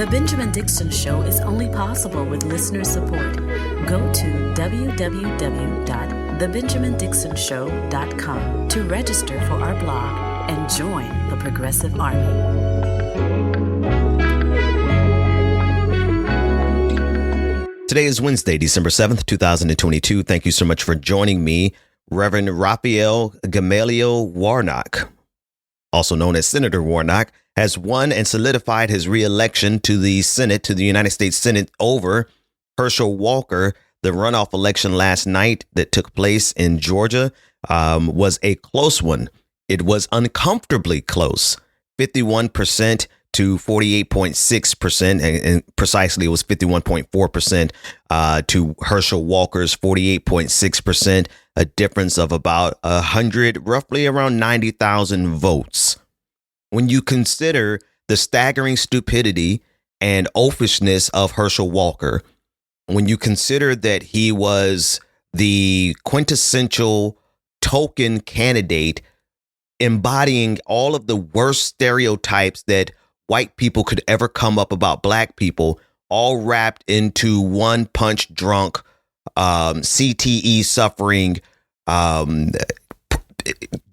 The Benjamin Dixon Show is only possible with listener support. Go to www.thebenjamindixonshow.com to register for our blog and join the Progressive Army. Today is Wednesday, December 7th, 2022. Thank you so much for joining me, Reverend Raphael Gamaliel Warnock, also known as Senator Warnock, has won and solidified his re-election to the Senate, to the United States Senate, over Herschel Walker. The runoff election last night that took place in Georgia was a close one. It was uncomfortably close, 51% to 48.6%, and precisely it was 51.4% to Herschel Walker's 48.6%, a difference of about 100, roughly around 90,000 votes. When you consider the staggering stupidity and oafishness of Herschel Walker, when you consider that he was the quintessential token candidate embodying all of the worst stereotypes that white people could ever come up about black people, all wrapped into one punch drunk, CTE suffering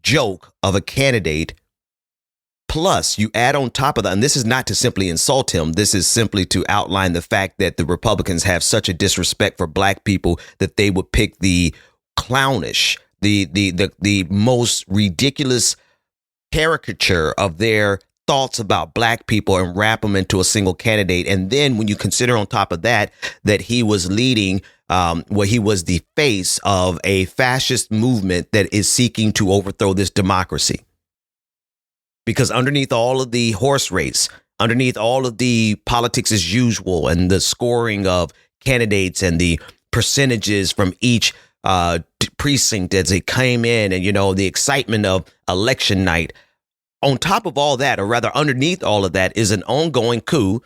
joke of a candidate. Plus, you add on top of that, and this is not to simply insult him. This is simply to outline the fact that the Republicans have such a disrespect for black people that they would pick the clownish, the most ridiculous caricature of their thoughts about black people and wrap them into a single candidate. And then when you consider on top of that, that he was leading, he was the face of a fascist movement that is seeking to overthrow this democracy. Because underneath all of the horse race, underneath all of the politics as usual and the scoring of candidates and the percentages from each precinct as they came in and, you know, the excitement of election night, on top of all that, or rather underneath all of that, is an ongoing coup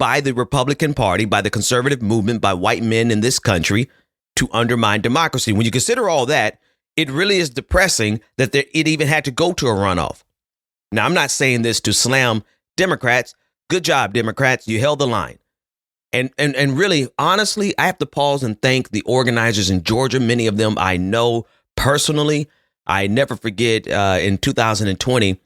by the Republican Party, by the conservative movement, by white men in this country to undermine democracy. When you consider all that, it really is depressing that it even had to go to a runoff. Now, I'm not saying this to slam Democrats. Good job, Democrats. You held the line. And really, honestly, I have to pause and thank the organizers in Georgia. Many of them I know personally. I never forget in 2020,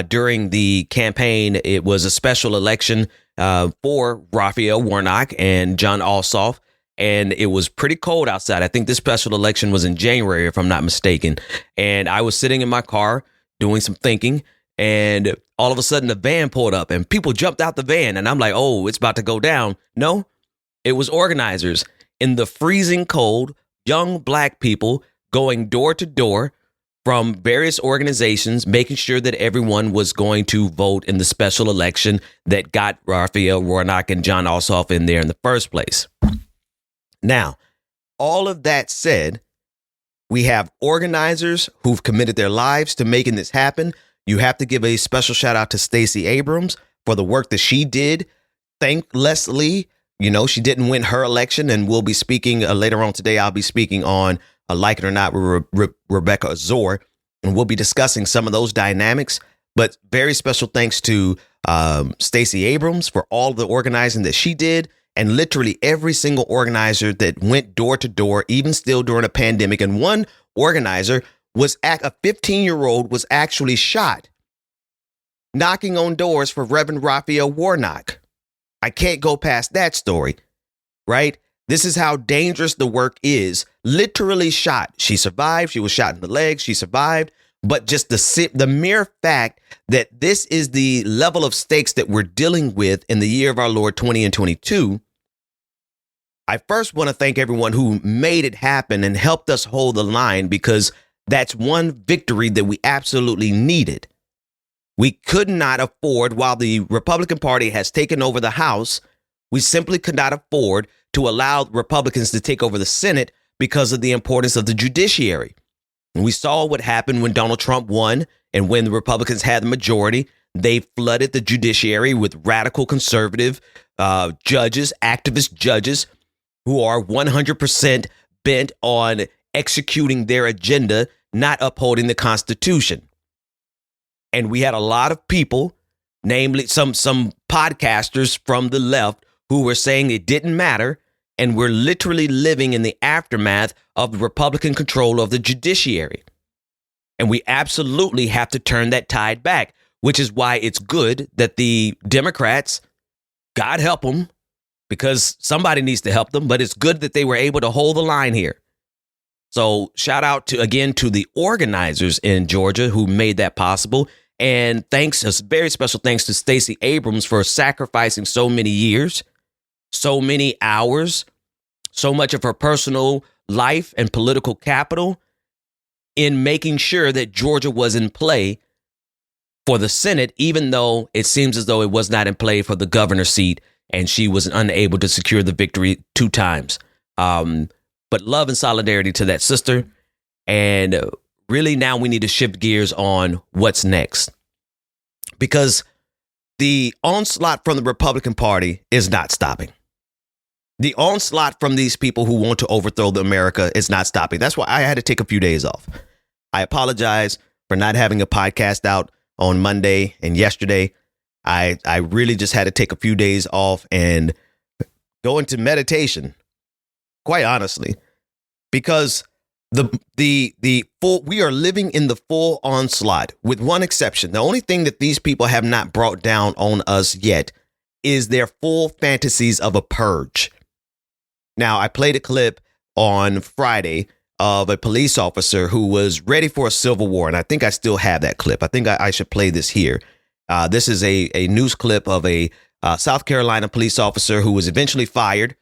during the campaign, it was a special election for Raphael Warnock and John Ossoff. And it was pretty cold outside. I think this special election was in January, if I'm not mistaken. And I was sitting in my car doing some thinking. And all of a sudden, the van pulled up and people jumped out the van. And I'm like, oh, it's about to go down. No, it was organizers in the freezing cold, young black people going door to door from various organizations, making sure that everyone was going to vote in the special election that got Raphael Warnock and John Ossoff in there in the first place. Now, all of that said, we have organizers who've committed their lives to making this happen. You have to give a special shout out to Stacey Abrams for the work that she did. Thanklessly, you know, she didn't win her election, and we'll be speaking later on today. I'll be speaking on Like It or Not with Rebecca Azor, and we'll be discussing some of those dynamics. But very special thanks to Stacey Abrams for all the organizing that she did, and literally every single organizer that went door to door, even still during a pandemic. And one organizer was a 15-year-old was actually shot knocking on doors for Reverend Raphael Warnock. I can't go past that story, right? This is how dangerous the work is. Literally shot. She survived. She was shot in the legs. She survived. But just the mere fact that this is the level of stakes that we're dealing with in the year of our Lord 2022. I first want to thank everyone who made it happen and helped us hold the line, because that's one victory that we absolutely needed. We could not afford, while the Republican Party has taken over the House, we simply could not afford to allow Republicans to take over the Senate because of the importance of the judiciary. And we saw what happened when Donald Trump won, and when the Republicans had the majority, they flooded the judiciary with radical conservative judges, activist judges, who are 100% bent on executing their agenda, not upholding the Constitution. And we had a lot of people namely some podcasters from the left who were saying it didn't matter. And we're literally living in the aftermath of the Republican control of the judiciary. And we absolutely have to turn that tide back, which is why it's good that the Democrats, God help them, because somebody needs to help them, but it's good that they were able to hold the line here. So shout out to the organizers in Georgia who made that possible. And thanks, a very special thanks to Stacey Abrams for sacrificing so many years, so many hours, so much of her personal life and political capital in making sure that Georgia was in play for the Senate, even though it seems as though it was not in play for the governor's seat and she was unable to secure the victory 2 times. But love and solidarity to that sister. And really now we need to shift gears on what's next, because the onslaught from the Republican Party is not stopping. The onslaught from these people who want to overthrow America is not stopping. That's why I had to take a few days off. I apologize for not having a podcast out on Monday and yesterday. I really just had to take a few days off and go into meditation, quite honestly, because we are living in the full onslaught, with one exception. The only thing that these people have not brought down on us yet is their full fantasies of a purge. Now, I played a clip on Friday of a police officer who was ready for a civil war, and I think I still have that clip. I think I should play this here. This is a news clip of a South Carolina police officer who was eventually fired.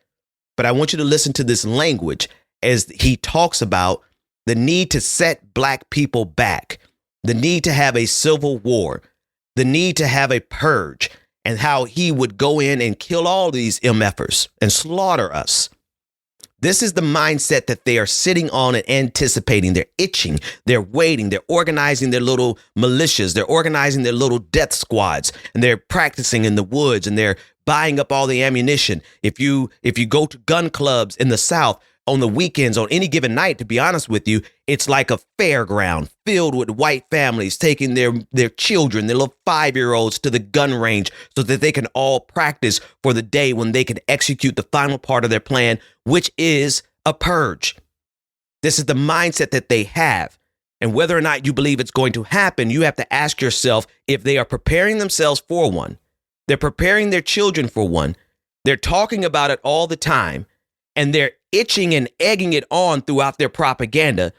But I want you to listen to this language as he talks about the need to set black people back, the need to have a civil war, the need to have a purge, and how he would go in and kill all these MFers and slaughter us. This is the mindset that they are sitting on and anticipating. They're itching. They're waiting. They're organizing their little militias. They're organizing their little death squads, and they're practicing in the woods, and they're buying up all the ammunition. If you go to gun clubs in the South on the weekends, on any given night, to be honest with you, it's like a fairground filled with white families taking their children, their little 5-year-olds to the gun range so that they can all practice for the day when they can execute the final part of their plan, which is a purge. This is the mindset that they have. And whether or not you believe it's going to happen, you have to ask yourself if they are preparing themselves for one. They're preparing their children for one. They're talking about it all the time, and they're itching and egging it on throughout their propaganda.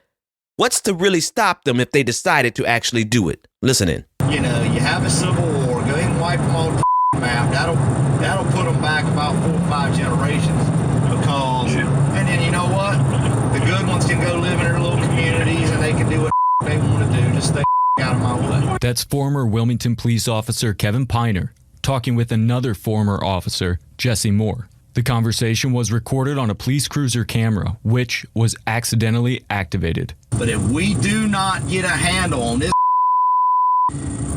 What's to really stop them if they decided to actually do it? Listen in. You know, you have a civil war, go ahead and wipe them off the map. That'll put them back about 4 or 5 generations. Because, and then you know what? The good ones can go live in their little communities and they can do what they want to do. Just stay out of my way. That's former Wilmington police officer Kevin Piner talking with another former officer, Jesse Moore. The conversation was recorded on a police cruiser camera, which was accidentally activated. But if we do not get a handle on this,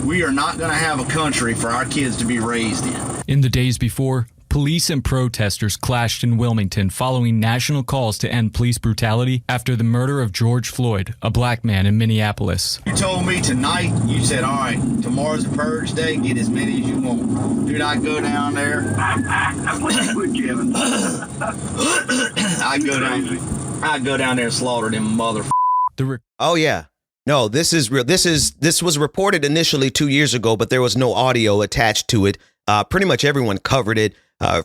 we are not going to have a country for our kids to be raised in. In the days before, police and protesters clashed in Wilmington following national calls to end police brutality after the murder of George Floyd, a black man in Minneapolis. You told me tonight, you said, all right, tomorrow's a purge day, get as many as you want. Dude, I go down there. I go down there and slaughter them motherfuckers. Oh, yeah. No, this is real. This was reported initially 2 years ago, but there was no audio attached to it. Pretty much everyone covered it.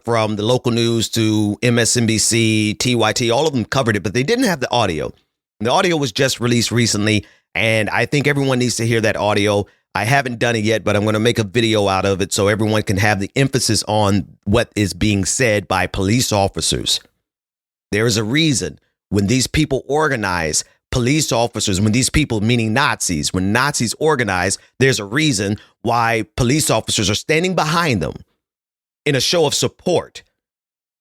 From the local news to MSNBC, TYT, all of them covered it, but they didn't have the audio. The audio was just released recently, and I think everyone needs to hear that audio. I haven't done it yet, but I'm going to make a video out of it so everyone can have the emphasis on what is being said by police officers. There is a reason when these people organize, police officers, when these people, meaning Nazis, when Nazis organize, there's a reason why police officers are standing behind them in a show of support,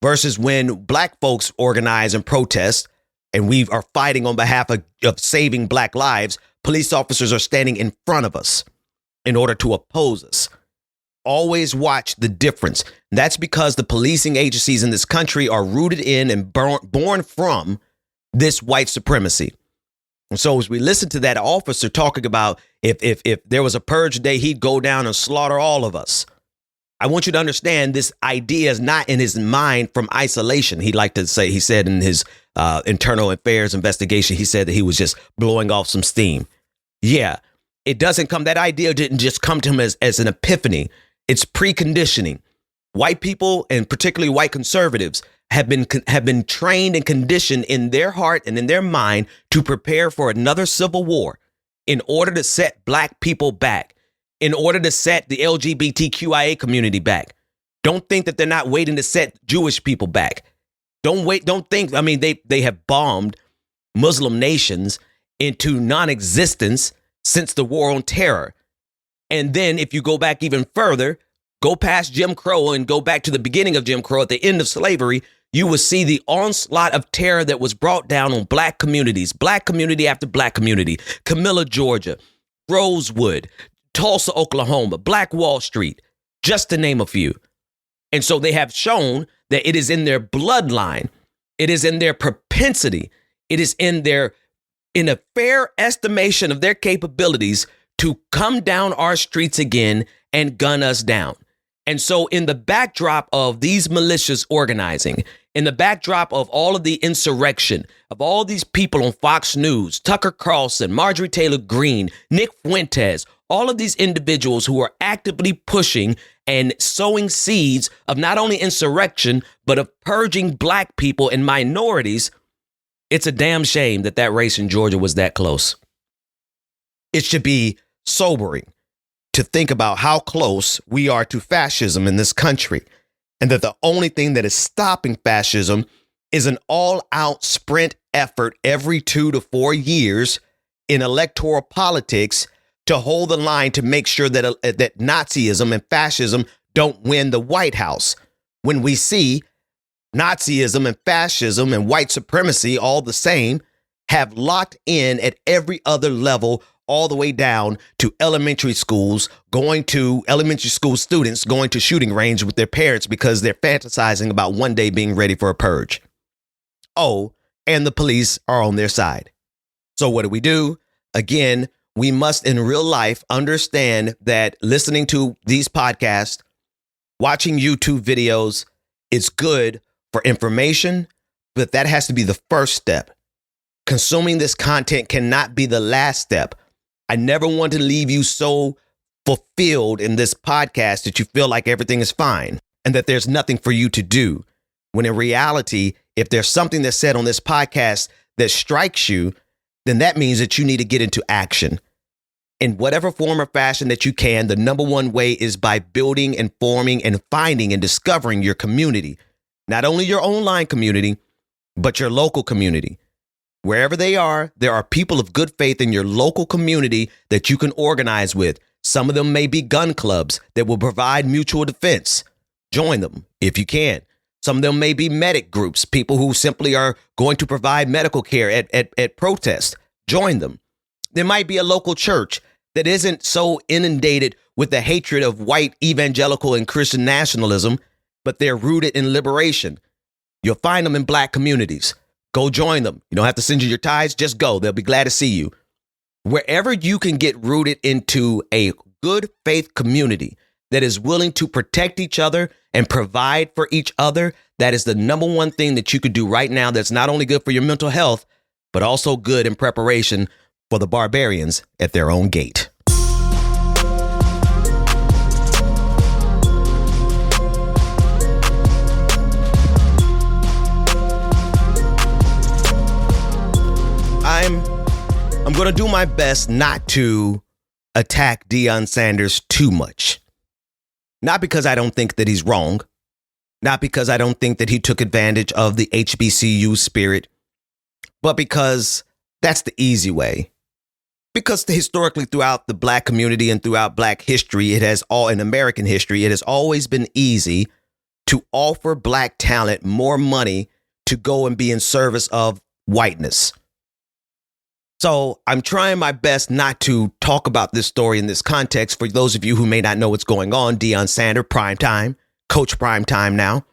versus when black folks organize and protest and we are fighting on behalf of saving black lives, police officers are standing in front of us in order to oppose us. Always watch the difference. That's because the policing agencies in this country are rooted in and born from this white supremacy. And so as we listen to that officer talking about if there was a purge day, he'd go down and slaughter all of us. I want you to understand this idea is not in his mind from isolation. He said in his internal affairs investigation, he said that he was just blowing off some steam. Yeah, that idea didn't just come to him as an epiphany. It's preconditioning. White people, and particularly white conservatives, have been trained and conditioned in their heart and in their mind to prepare for another civil war in order to set black people back, in order to set the LGBTQIA community back. Don't think that they're not waiting to set Jewish people back. Don't think, they have bombed Muslim nations into non-existence since the war on terror. And then if you go back even further, go past Jim Crow and go back to the beginning of Jim Crow at the end of slavery, you will see the onslaught of terror that was brought down on black communities, black community after black community, Camilla, Georgia, Rosewood, Tulsa, Oklahoma, Black Wall Street, just to name a few. And so they have shown that it is in their bloodline. It is in their propensity. It is in a fair estimation of their capabilities to come down our streets again and gun us down. And so in the backdrop of these militias organizing, in the backdrop of all of the insurrection, of all these people on Fox News, Tucker Carlson, Marjorie Taylor Greene, Nick Fuentes, all of these individuals who are actively pushing and sowing seeds of not only insurrection, but of purging black people and minorities, it's a damn shame that race in Georgia was that close. It should be sobering to think about how close we are to fascism in this country, and that the only thing that is stopping fascism is an all-out sprint effort every 2 to 4 years in electoral politics to hold the line to make sure that Nazism and fascism don't win the White House. When we see Nazism and fascism and white supremacy, all the same, have locked in at every other level, all the way down to elementary school students going to shooting range with their parents because they're fantasizing about one day being ready for a purge. Oh, and the police are on their side. So what do? Again, we must in real life understand that listening to these podcasts, watching YouTube videos, is good for information, but that has to be the first step. Consuming this content cannot be the last step. I never want to leave you so fulfilled in this podcast that you feel like everything is fine and that there's nothing for you to do. When in reality, if there's something that's said on this podcast that strikes you, then that means that you need to get into action. In whatever form or fashion that you can, the number one way is by building and forming and finding and discovering your community. Not only your online community, but your local community. Wherever they are, there are people of good faith in your local community that you can organize with. Some of them may be gun clubs that will provide mutual defense. Join them if you can. Some of them may be medic groups, people who simply are going to provide medical care at protest. Join them. There might be a local church that isn't so inundated with the hatred of white evangelical and Christian nationalism, but they're rooted in liberation. You'll find them in black communities. Go join them. You don't have to send you your tithes. Just go. They'll be glad to see you. Wherever you can get rooted into a good faith community that is willing to protect each other and provide for each other, that is the number one thing that you could do right now that's not only good for your mental health, but also good in preparation for the barbarians at their own gate. I'm going to do my best not to attack Deion Sanders too much. Not because I don't think that he's wrong. Not because I don't think that he took advantage of the HBCU spirit, but because that's the easy way. Because historically throughout the black community and throughout black history, in American history, it has always been easy to offer black talent more money to go and be in service of whiteness. So I'm trying my best not to talk about this story in this context. For those of you who may not know what's going on, Deion Sanders, primetime, Coach Primetime now,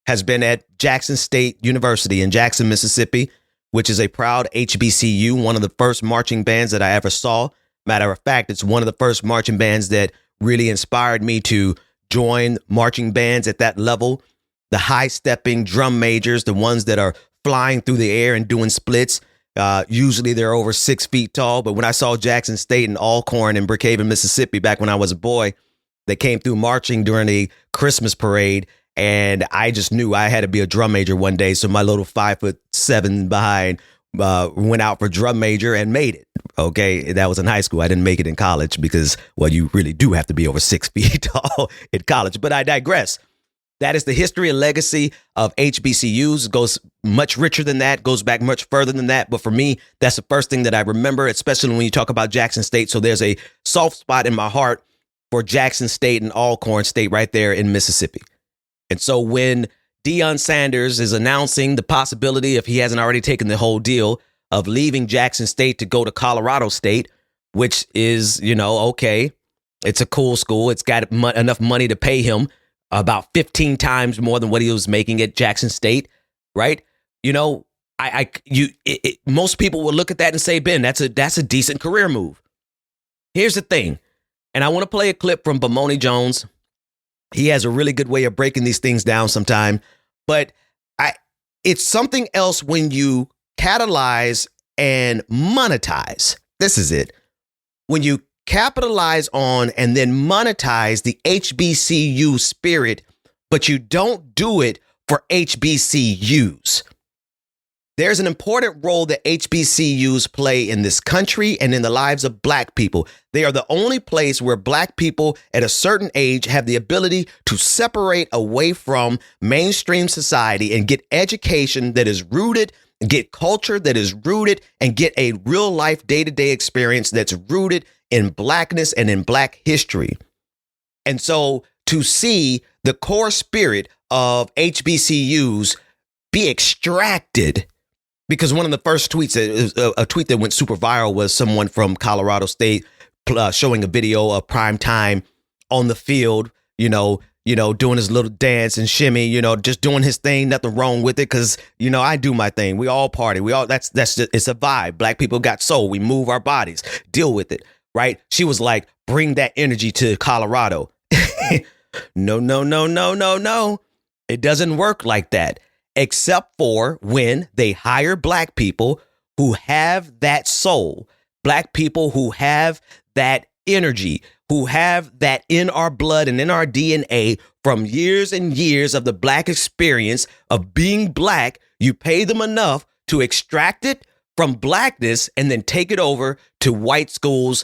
has been at Jackson State University in Jackson, Mississippi, which is a proud HBCU, one of the first marching bands that I ever saw. Matter of fact, it's one of the first marching bands that really inspired me to join marching bands at that level. The high-stepping drum majors, the ones that are flying through the air and doing splits. Usually they're over 6 feet tall. But when I saw Jackson State and Alcorn in Brookhaven, Mississippi, back when I was a boy, they came through marching during a Christmas parade. And I just knew I had to be a drum major one day. So my little 5'7" behind went out for drum major and made it. OK, that was in high school. I didn't make it in college because, well, you really do have to be over 6 feet tall in college. But I digress. That is the history and legacy of HBCUs. It goes much richer than that, goes back much further than that. But for me, that's the first thing that I remember, especially when you talk about Jackson State. So there's a soft spot in my heart for Jackson State and Alcorn State right there in Mississippi. And so when Deion Sanders is announcing the possibility, if he hasn't already taken the whole deal, of leaving Jackson State to go to Colorado State, which is, okay, it's a cool school. It's got enough money to pay him about 15 times more than what he was making at Jackson State, right? Most people will look at that and say, Ben, that's a decent career move. Here's the thing, and I want to play a clip from Bomoni Jones. He has a really good way of breaking these things down sometime, but it's something else when you catalyze and monetize. This is it. When you capitalize on and then monetize the HBCU spirit, but you don't do it for HBCUs. There's an important role that HBCUs play in this country and in the lives of Black people. They are the only place where Black people at a certain age have the ability to separate away from mainstream society and get education that is rooted, get culture that is rooted, and get a real life day-to-day experience that's rooted in Blackness and in Black history. And so to see the core spirit of HBCUs be extracted, because one of the first tweets, a tweet that went super viral, was someone from Colorado State showing a video of Prime Time on the field, doing his little dance and shimmy, just doing his thing. Nothing wrong with it, because I do my thing. We all party. That's just, it's a vibe. Black people got soul. We move our bodies. Deal with it, right? She was like, bring that energy to Colorado. No. It doesn't work like that. Except for when they hire Black people who have that soul, Black people who have that energy, who have that in our blood and in our DNA from years and years of the Black experience of being Black. You pay them enough to extract it from Blackness and then take it over to white schools.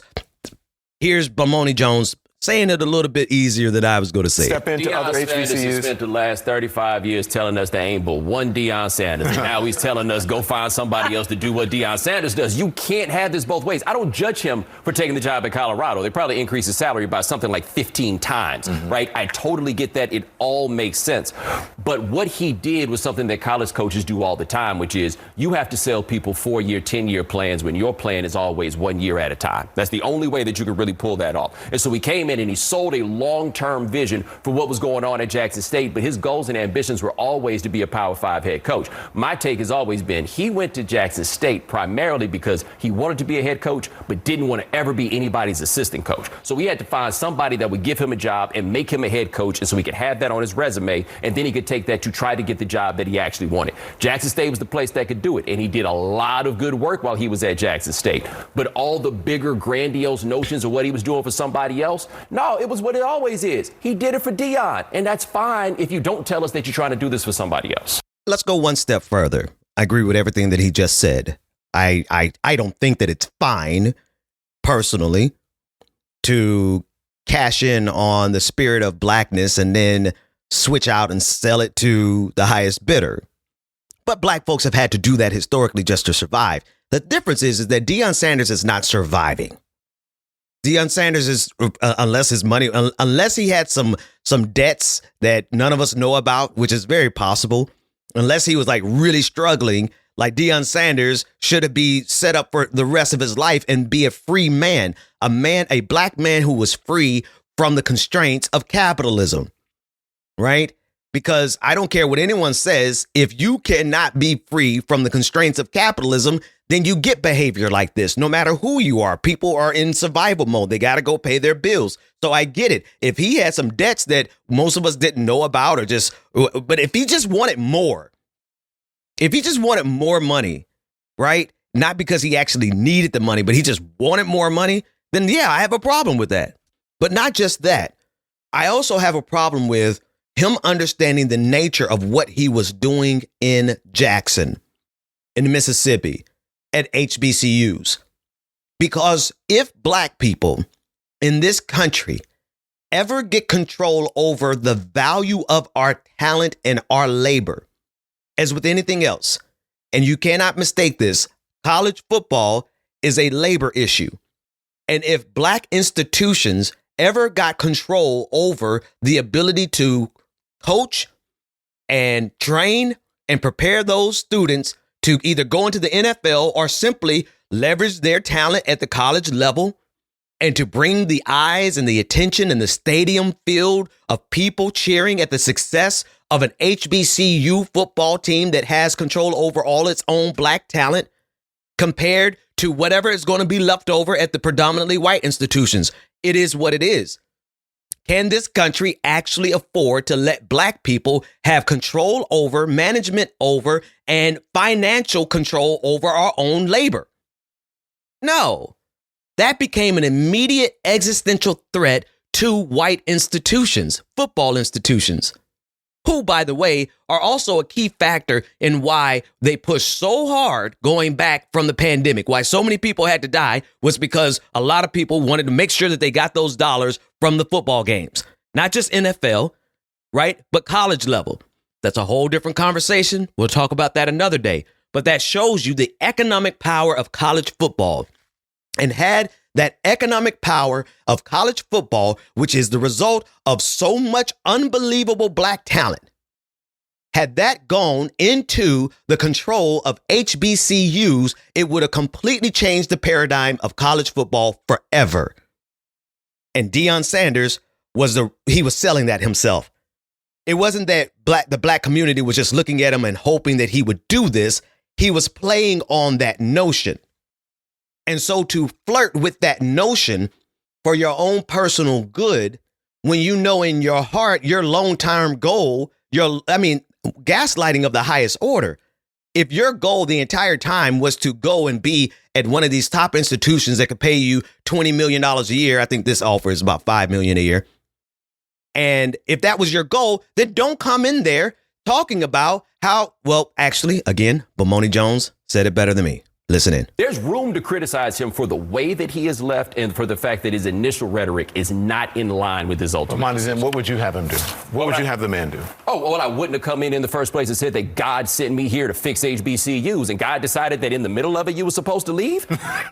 Here's Bomoni Jones saying it a little bit easier than I was going to say. Step into Deion other Sanders has HBCUs. spent the last 35 years telling us there ain't but one Deion Sanders. And now he's telling us go find somebody else to do what Deion Sanders does. You can't have this both ways. I don't judge him for taking the job at Colorado. They probably increased his salary by something like 15 times, right? I totally get that. It all makes sense. But what he did was something that college coaches do all the time, which is you have to sell people 4-year, 10-year plans when your plan is always 1 year at a time. That's the only way that you can really pull that off. And so he came in and he sold a long-term vision for what was going on at Jackson State, but his goals and ambitions were always to be a Power 5 head coach. My take has always been he went to Jackson State primarily because he wanted to be a head coach, but didn't want to ever be anybody's assistant coach. So he had to find somebody that would give him a job and make him a head coach, and so he could have that on his resume, and then he could take that to try to get the job that he actually wanted. Jackson State was the place that could do it, and he did a lot of good work while he was at Jackson State. But all the bigger, grandiose notions of what he was doing for somebody else, no, it was what it always is. He did it for Deion, and that's fine if you don't tell us that you're trying to do this for somebody else. Let's go one step further. I agree with everything that he just said. I don't think that it's fine, personally, to cash in on the spirit of Blackness and then switch out and sell it to the highest bidder. But Black folks have had to do that historically just to survive. The difference is that Deion Sanders is not surviving. Deion Sanders is, unless he had some debts that none of us know about, which is very possible, unless he was like really struggling, like Deion Sanders should be set up for the rest of his life and be a free man, a Black man who was free from the constraints of capitalism, right? Because I don't care what anyone says, if you cannot be free from the constraints of capitalism, then you get behavior like this, no matter who you are. People are in survival mode. They got to go pay their bills. So I get it. If he had some debts that most of us didn't know about but if he just wanted more, money, right? Not because he actually needed the money, but he just wanted more money, then yeah, I have a problem with that. But not just that. I also have a problem with him understanding the nature of what he was doing in Jackson, in Mississippi, at HBCUs. Because if black people in this country ever get control over the value of our talent and our labor, as with anything else, and you cannot mistake this, college football is a labor issue. And if black institutions ever got control over the ability to coach and train and prepare those students to either go into the NFL or simply leverage their talent at the college level and to bring the eyes and the attention and the stadium filled of people cheering at the success of an HBCU football team that has control over all its own black talent compared to whatever is going to be left over at the predominantly white institutions. It is what it is. Can this country actually afford to let black people have control over, management over, and financial control over our own labor? No. That became an immediate existential threat to white institutions, football institutions, who, by the way, are also a key factor in why they pushed so hard going back from the pandemic. Why so many people had to die was because a lot of people wanted to make sure that they got those dollars from the football games. Not just NFL, right? But college level. That's a whole different conversation. We'll talk about that another day. But that shows you the economic power of college football. And had that economic power of college football, which is the result of so much unbelievable black talent, had that gone into the control of HBCUs, it would have completely changed the paradigm of college football forever. And Deion Sanders was selling that himself. It wasn't that the black community was just looking at him and hoping that he would do this. He was playing on that notion. And so to flirt with that notion for your own personal good, when you know in your heart, your long-term goal, gaslighting of the highest order. If your goal the entire time was to go and be at one of these top institutions that could pay you $20 million a year, I think this offer is about $5 million a year. And if that was your goal, then don't come in there talking about how, well, actually, again, Bomoni Jones said it better than me. Listen in. There's room to criticize him for the way that he has left and for the fact that his initial rhetoric is not in line with his ultimate. What would you have him do? What would you have the man do? Oh, well, I wouldn't have come in the first place and said that God sent me here to fix HBCUs and God decided that in the middle of it you were supposed to leave,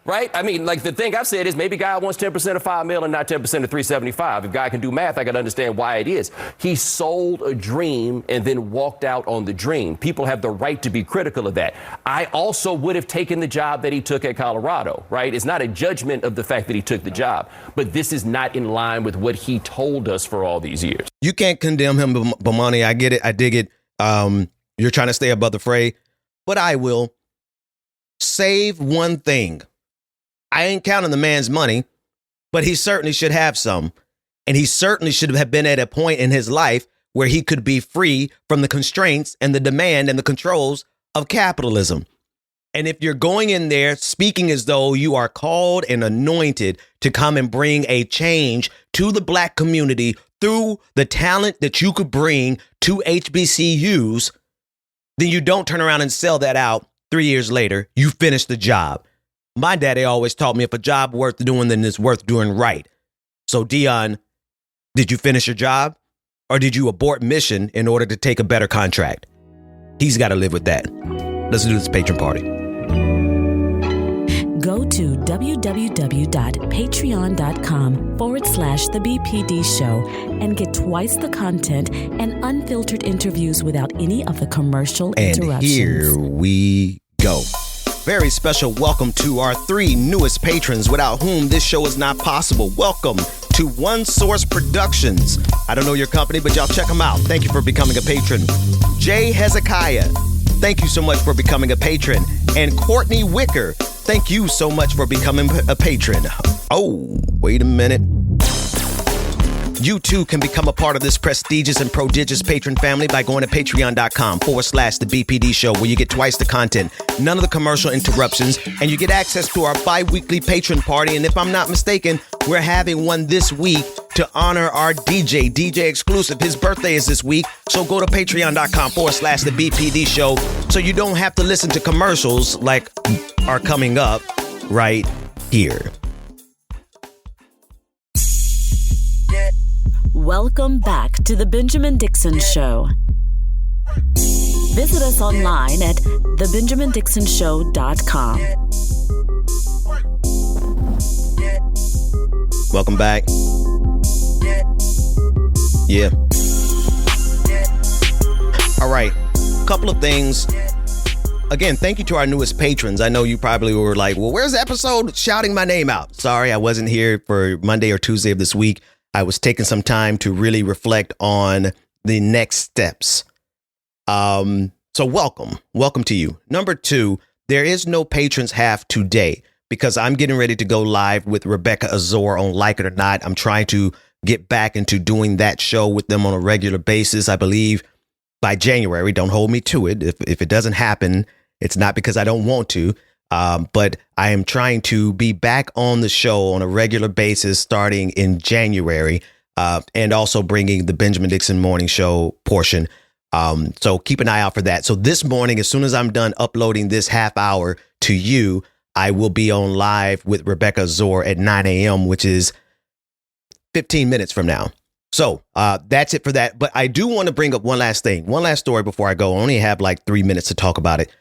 right? I mean, like the thing I've said is maybe God wants 10% of $5 million and not 10% of 375. If God can do math, I can understand why it is. He sold a dream and then walked out on the dream. People have the right to be critical of that. I also would have taken the job that he took at Colorado, right? It's not a judgment of the fact that he took the job, but this is not in line with what he told us for all these years. You can't condemn him, Bomani. I get it. I dig it. You're trying to stay above the fray, but I will. Save one thing. I ain't counting the man's money, but he certainly should have some. And he certainly should have been at a point in his life where he could be free from the constraints and the demand and the controls of capitalism. And if you're going in there speaking as though you are called and anointed to come and bring a change to the black community through the talent that you could bring to HBCUs, then you don't turn around and sell that out 3 years later. You finish the job. My daddy always taught me if a job worth doing, then it's worth doing right. So Deion, did you finish your job or did you abort mission in order to take a better contract? He's got to live with that. Let's do this patron party. Go to www.patreon.com/The BPD Show and get twice the content and unfiltered interviews without any of the commercial interruptions. And here we go. Very special welcome to our 3 newest patrons without whom this show is not possible. Welcome to One Source Productions. I don't know your company, but y'all check them out. Thank you for becoming a patron. J. Hezekiah, thank you so much for becoming a patron. And Courtney Wicker, thank you so much for becoming a patron. Oh, wait a minute. You too can become a part of this prestigious and prodigious patron family by going to patreon.com/the BPD show, where you get twice the content, none of the commercial interruptions, and you get access to our bi-weekly patron party. And if I'm not mistaken, we're having one this week to honor our DJ exclusive. His birthday is this week. So go to patreon.com/the BPD show so you don't have to listen to commercials like are coming up right here. Welcome back to the Benjamin Dixon Show. Visit us online at thebenjamindixonshow.com. Welcome back. Yeah. All right. Couple of things. Again, thank you to our newest patrons. I know you probably were like, well, where's the episode shouting my name out? Sorry, I wasn't here for Monday or Tuesday of this week. I was taking some time to really reflect on the next steps. So welcome to you. Number 2, there is no patrons half today because I'm getting ready to go live with Rebecca Azor on Like It or Not. I'm trying to get back into doing that show with them on a regular basis. I believe by January. Don't hold me to it. If it doesn't happen, it's not because I don't want to. But I am trying to be back on the show on a regular basis starting in January, and also bringing the Benjamin Dixon Morning Show portion. So keep an eye out for that. So this morning, as soon as I'm done uploading this half hour to you, I will be on live with Rebecca Zor at 9 a.m., which is 15 minutes from now. So that's it for that. But I do want to bring up one last thing, one last story before I go. I only have like 3 minutes to talk about it.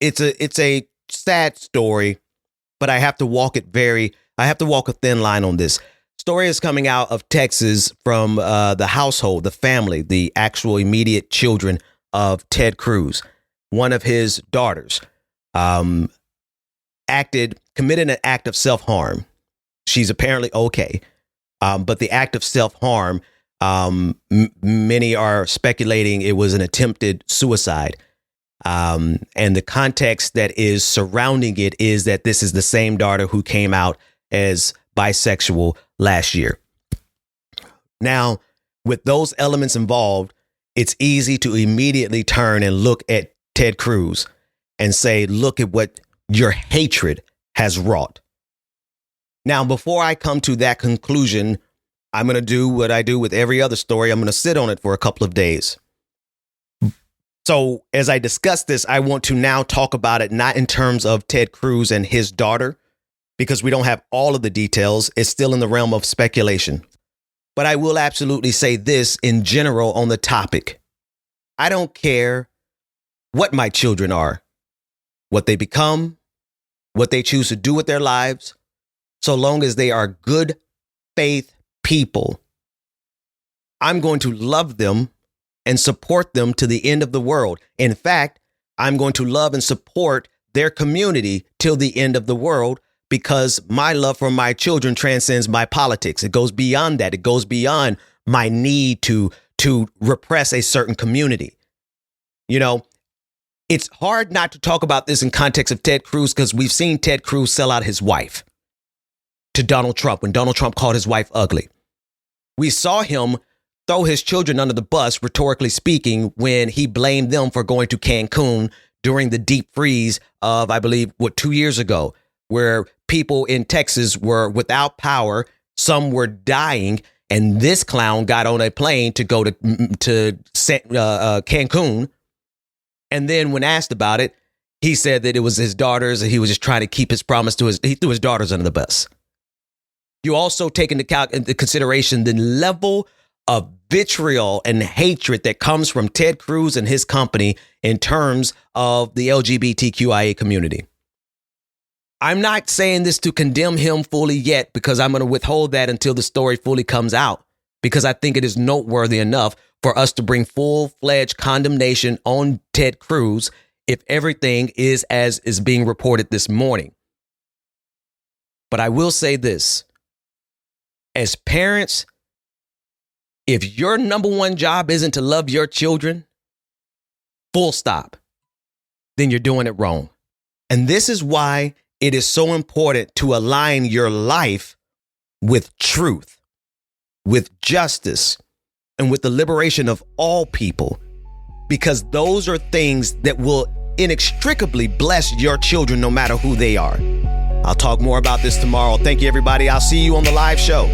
It's a sad story, but I have to walk a thin line on this. Story is coming out of Texas from the household, the family, the actual immediate children of Ted Cruz. One of his daughters committed an act of self-harm. She's apparently okay. But the act of self-harm, many are speculating it was an attempted suicide. And the context that is surrounding it is that this is the same daughter who came out as bisexual last year. Now, with those elements involved, it's easy to immediately turn and look at Ted Cruz and say, look at what your hatred has wrought. Now, before I come to that conclusion, I'm going to do what I do with every other story. I'm going to sit on it for a couple of days. So as I discuss this, I want to now talk about it not in terms of Ted Cruz and his daughter, because we don't have all of the details. It's still in the realm of speculation. But I will absolutely say this in general on the topic. I don't care what my children are, what they become, what they choose to do with their lives, so long as they are good faith people. I'm going to love them and support them to the end of the world. In fact, I'm going to love and support their community till the end of the world, because my love for my children transcends my politics. It goes beyond that. It goes beyond my need to repress a certain community. You know, it's hard not to talk about this in context of Ted Cruz, because we've seen Ted Cruz sell out his wife to Donald Trump when Donald Trump called his wife ugly. We saw him throw his children under the bus, rhetorically speaking, when he blamed them for going to Cancun during the deep freeze of, I believe, 2 years ago, where people in Texas were without power. Some were dying. And this clown got on a plane to go to Cancun. And then when asked about it, he said that it was his daughters and he was just trying to keep his promise to he threw his daughters under the bus. You also take into consideration the level of vitriol and hatred that comes from Ted Cruz and his company in terms of the LGBTQIA community. I'm not saying this to condemn him fully yet, because I'm going to withhold that until the story fully comes out, because I think it is noteworthy enough for us to bring full-fledged condemnation on Ted Cruz if everything is as is being reported this morning. But I will say this. as parents, if your number one job isn't to love your children, full stop, then you're doing it wrong. And this is why it is so important to align your life with truth, with justice, and with the liberation of all people, because those are things that will inextricably bless your children no matter who they are. I'll talk more about this tomorrow. Thank you, everybody. I'll see you on the live show.